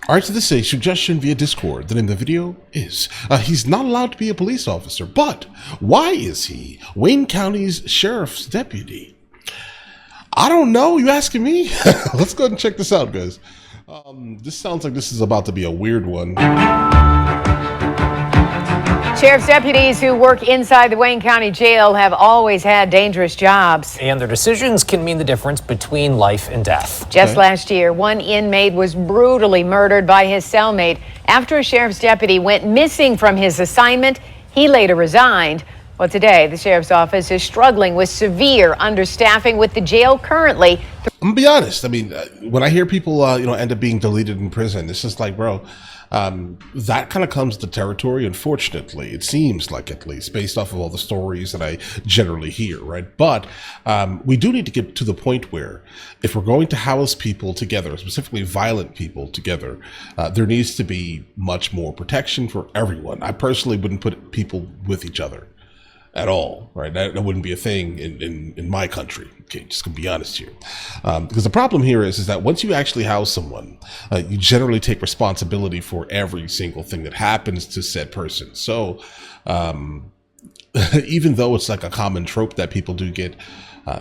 All right, so this is a suggestion via Discord. The name of the video is, he's not allowed to be a police officer, but why is he Wayne County's sheriff's deputy? I don't know, you asking me? Let's go ahead and check this out, guys. This sounds like this is about to be a weird one. Sheriff's deputies who work inside the Wayne County Jail have always had dangerous jobs. And their decisions can mean the difference between life and death. Just last year, one inmate was brutally murdered by his cellmate after a sheriff's deputy went missing from his assignment. He later resigned. Well, today, the sheriff's office is struggling with severe understaffing with the jail currently. I'm gonna be honest. I mean, when I hear people, end up being deleted in prison, it's just like, bro, that kind of comes to territory. Unfortunately, it seems like, at least based off of all the stories that I generally hear, right? But we do need to get to the point where, if we're going to house people together, specifically violent people together, there needs to be much more protection for everyone. I personally wouldn't put people with each other at all, right? That wouldn't be a thing in my country. Okay, just gonna be honest here. Because the problem here is that once you actually house someone, you generally take responsibility for every single thing that happens to said person. So even though it's like a common trope that people do get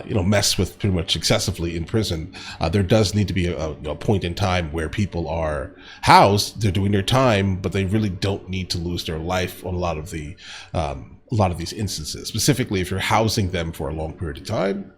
messed with pretty much excessively in prison, there does need to be a point in time where people are housed, they're doing their time, but they really don't need to lose their life on a lot of these instances. Specifically, if you're housing them for a long period of time,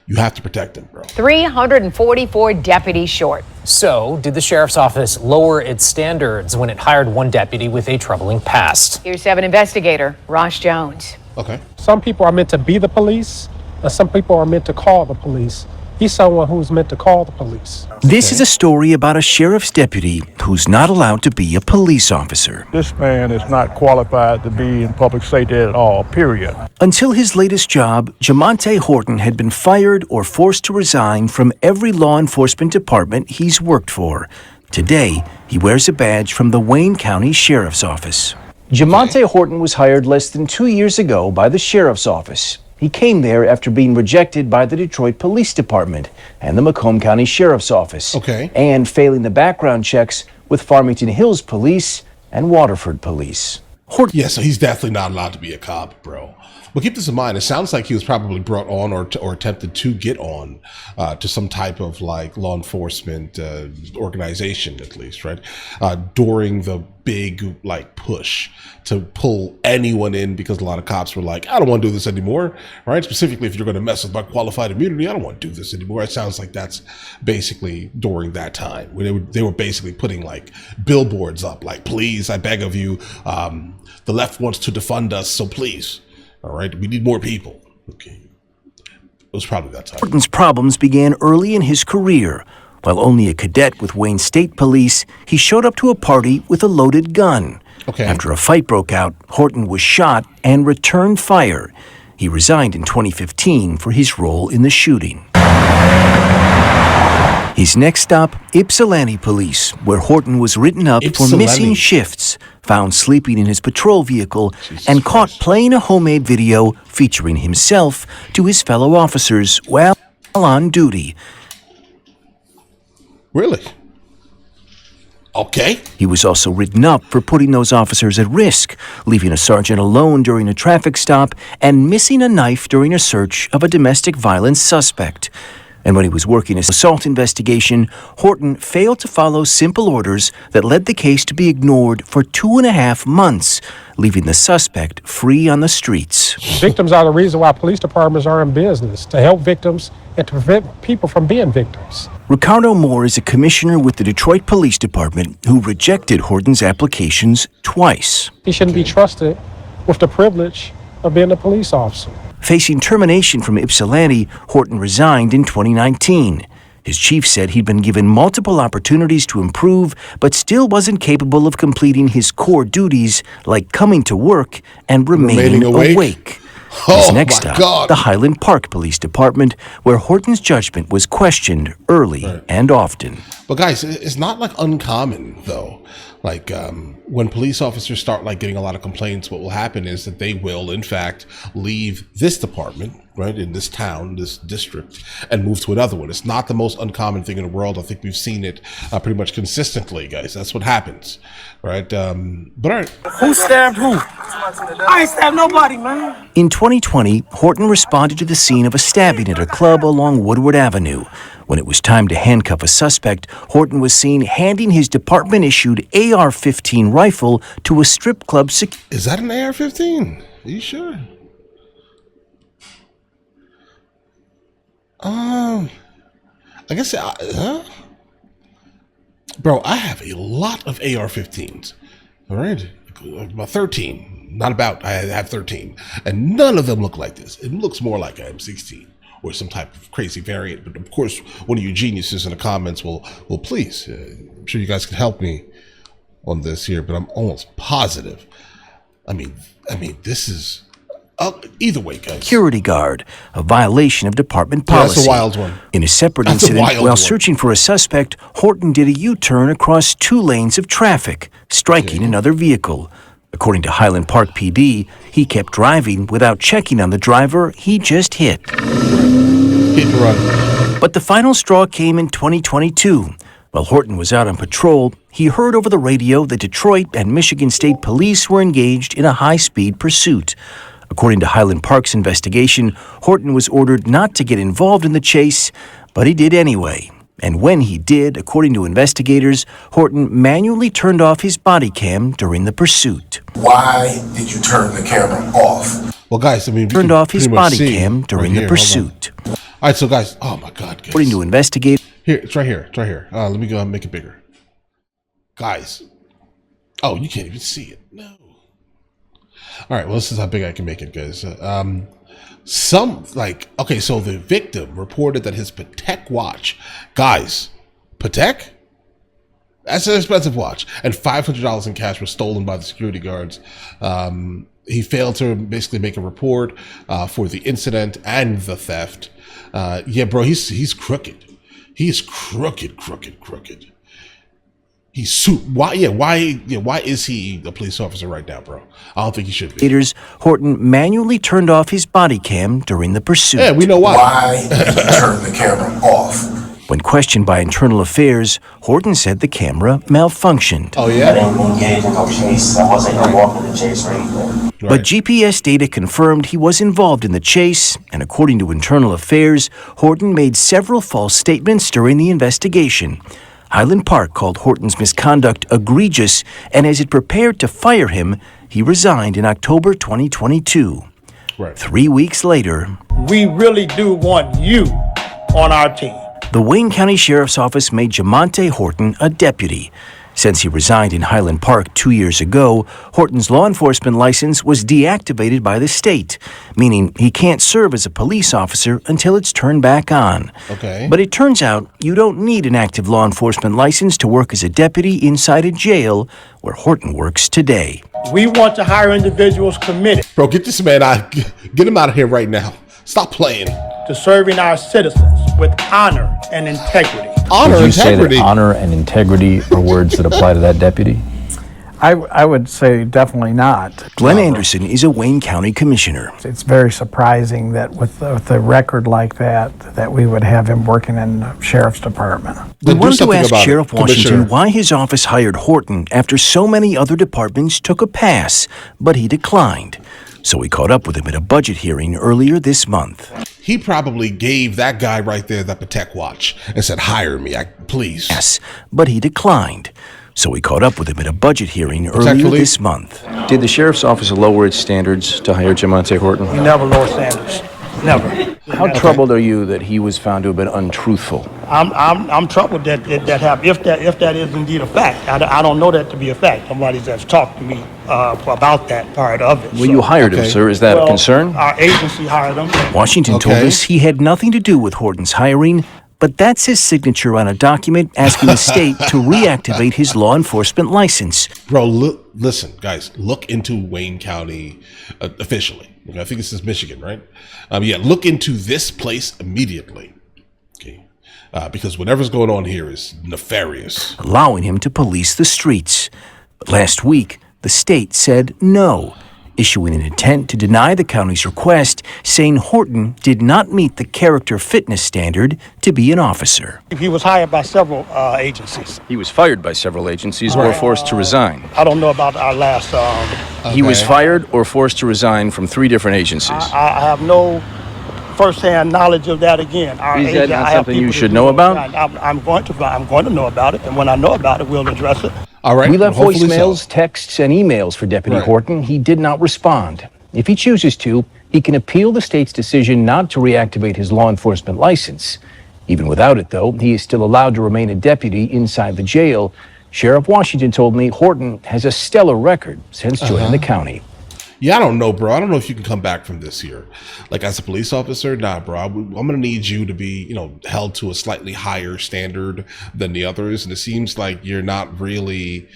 you have to protect them, bro. 344 deputies short. So, did the sheriff's office lower its standards when it hired one deputy with a troubling past? Here's 7 investigator Ross Jones. Okay. Some people are meant to be the police, and some people are meant to call the police. He's someone who's meant to call the police. This is a story about a sheriff's deputy who's not allowed to be a police officer. This man is not qualified to be in public safety at all, period. Until his latest job, Jamonte Horton had been fired or forced to resign from every law enforcement department he's worked for. Today, he wears a badge from the Wayne County Sheriff's Office. Jamonte Horton was hired less than 2 years ago by the Sheriff's Office. He came there after being rejected by the Detroit Police Department and the Macomb County Sheriff's Office, and failing the background checks with Farmington Hills Police and Waterford Police. Yeah, so he's definitely not allowed to be a cop, bro. But keep this in mind, it sounds like he was probably brought on or attempted to get on to some type of like law enforcement organization, at least, right? During the big like push to pull anyone in, because a lot of cops were like, I don't want to do this anymore, right? Specifically, if you're going to mess with my qualified immunity, I don't want to do this anymore. It sounds like that's basically during that time when they were basically putting like billboards up, like, please, I beg of you, the left wants to defund us, so please. All right, we need more people. Okay. It was probably that time. Horton's problems began early in his career. While only a cadet with Wayne State Police, he showed up to a party with a loaded gun. After a fight broke out, Horton was shot and returned fire. He resigned in 2015 for his role in the shooting. His next stop, Ypsilanti Police, where Horton was written up for missing shifts, found sleeping in his patrol vehicle, and caught playing a homemade video featuring himself to his fellow officers while on duty. Really? Okay. He was also written up for putting those officers at risk, leaving a sergeant alone during a traffic stop and missing a knife during a search of a domestic violence suspect. And when he was working an assault investigation, Horton failed to follow simple orders that led the case to be ignored for 2.5 months, leaving the suspect free on the streets. Victims are the reason why police departments are in business, to help victims and to prevent people from being victims. Ricardo Moore is a commissioner with the Detroit Police Department who rejected Horton's applications twice. He shouldn't be trusted with the privilege of being a police officer. Facing termination from Ypsilanti, Horton resigned in 2019. His chief said he'd been given multiple opportunities to improve, but still wasn't capable of completing his core duties like coming to work and remaining awake. His next stop, the Highland Park Police Department, where Horton's judgment was questioned early and often. But guys, it's not like uncommon though. Like when police officers start like getting a lot of complaints, what will happen is that they will in fact leave this department right, in this town, this district, and move to another one. It's not the most uncommon thing in the world. I think we've seen it pretty much consistently, guys. That's what happens, right? But all right. Who stabbed who? I ain't stabbed nobody, man. In 2020, Horton responded to the scene of a stabbing at a club along Woodward Avenue. When it was time to handcuff a suspect, Horton was seen handing his department-issued AR-15 rifle to a strip club security. Is that an AR-15? Are you sure? I guess, bro, I have a lot of AR-15s. All right, about 13. Not about. I have 13, and none of them look like this. It looks more like an M16 or some type of crazy variant. But of course, one of you geniuses in the comments will please. I'm sure you guys can help me on this here, but I'm almost positive. I mean, this is. Either way, guys. Security guard, a violation of department policy. That's a wild one. In a separate That's a incident, wild while one. searching for a suspect, Horton did a U-turn across 2 lanes of traffic, striking another vehicle. According to Highland Park PD, he kept driving without checking on the driver he just hit. Hit and run. But the final straw came in 2022. While Horton was out on patrol, he heard over the radio that Detroit and Michigan State Police were engaged in a high-speed pursuit. According to Highland Park's investigation, Horton was ordered not to get involved in the chase, but he did anyway. And when he did, according to investigators, Horton manually turned off his body cam during the pursuit. Why did you turn the camera off? Well, guys, I mean, we Turned can off his pretty much body see cam during right the here. pursuit. All right, so guys, oh my God, guys. According to investigators, Here, it's right here. It's right here. Let me go and make it bigger. Guys. Oh, you can't even see it. No. All right, well, this is how big I can make it, guys. Okay, so the victim reported that his Patek watch, guys, Patek? That's an expensive watch. And $500 in cash was stolen by the security guards. He failed to basically make a report for the incident and the theft. Yeah, bro, he's crooked. He's crooked. He's why is he a police officer right now, bro? I don't think he should be. Horton manually turned off his body cam during the pursuit. Yeah, we know why. Why did you turn the camera off? When questioned by Internal Affairs, Horton said the camera malfunctioned. Oh I yeah. didn't engage in no chase. I wasn't involved in the chase or anything. But GPS data confirmed he was involved in the chase, and according to Internal Affairs, Horton made several false statements during the investigation. Highland Park called Horton's misconduct egregious, and as it prepared to fire him, he resigned in October 2022. Right. 3 weeks later, We really do want you on our team. the Wayne County Sheriff's Office made Jamonte Horton a deputy. Since he resigned in Highland Park 2 years ago, Horton's law enforcement license was deactivated by the state, meaning he can't serve as a police officer until it's turned back on. Okay. But it turns out you don't need an active law enforcement license to work as a deputy inside a jail where Horton works today. We want to hire individuals committed Bro, get this man out. Get him out of here right now. Stop playing. to serving our citizens with honor and integrity. Honor, Would you say integrity. that honor and integrity are words that apply to that deputy? I would say definitely not. Glenn Anderson is a Wayne County commissioner. It's very surprising that with a record like that we would have him working in the sheriff's department. We Then do wanted to something ask about it, Sheriff Washington Commissioner. why his office hired Horton after so many other departments took a pass, but he declined. So we caught up with him at a budget hearing earlier this month. He probably gave that guy right there the Patek watch and said, hire me, please. Yes, but he declined. So we caught up with him at a budget hearing earlier Philippe? this month. Did the sheriff's office lower its standards to hire Jamonte Horton? We never lower standards. Never. How troubled are you that he was found to have been untruthful? I'm troubled that happened. If that is indeed a fact, I don't know that to be a fact. Somebody has talked to me about that part of it. Well, you hired him, Okay. sir. Is that a concern? Our agency hired him. Washington told Okay. us he had nothing to do with Horton's hiring, but that's his signature on a document asking the state to reactivate his law enforcement license. Bro, listen, guys, look into Wayne County officially. Okay, I think this is Michigan, right? Look into this place immediately. Okay, because whatever's going on here is nefarious. Allowing him to police the streets. But last week, the state said no. issuing an intent to deny the county's request, saying Horton did not meet the character fitness standard to be an officer. He was hired by several agencies. He was fired by several agencies or forced to resign. I don't know about our last. He was fired or forced to resign from 3 different agencies. I have no firsthand knowledge of that. Again, Is that not something you should know about? I'm going to know about it, and when I know about it, we'll address it. All right. We left hopefully voicemails, so. texts, and emails for Deputy Right. Horton. He did not respond. If he chooses to, he can appeal the state's decision not to reactivate his law enforcement license. Even without it, though, he is still allowed to remain a deputy inside the jail. Sheriff Washington told me Horton has a stellar record since joining the county. Yeah, I don't know, bro. I don't know if you can come back from this here. Like, as a police officer, nah, bro. I'm going to need you to be, held to a slightly higher standard than the others. And it seems like you're not really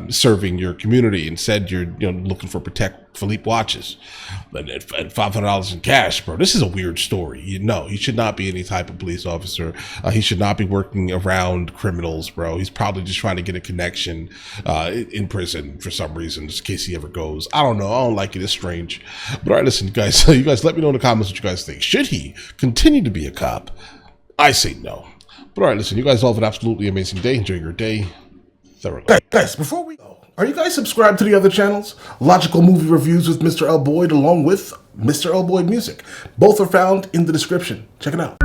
serving your community. Instead, you're looking for Protect Philippe watches and $500 in cash, bro. This is a weird story. He should not be any type of police officer. He should not be working around criminals, bro. He's probably just trying to get a connection in prison for some reason, just in case he ever goes. I don't know. I don't like it. It's strange. But all right, listen, guys. You guys let me know in the comments what you guys think. Should he continue to be a cop? I say no. But all right, listen. You guys all have an absolutely amazing day. Enjoy your day thoroughly. Guys, before we go, are you guys subscribed to the other channels? Logical Movie Reviews with Mr. L. Boyd, along with Mr. L. Boyd Music. Both are found in the description. Check it out.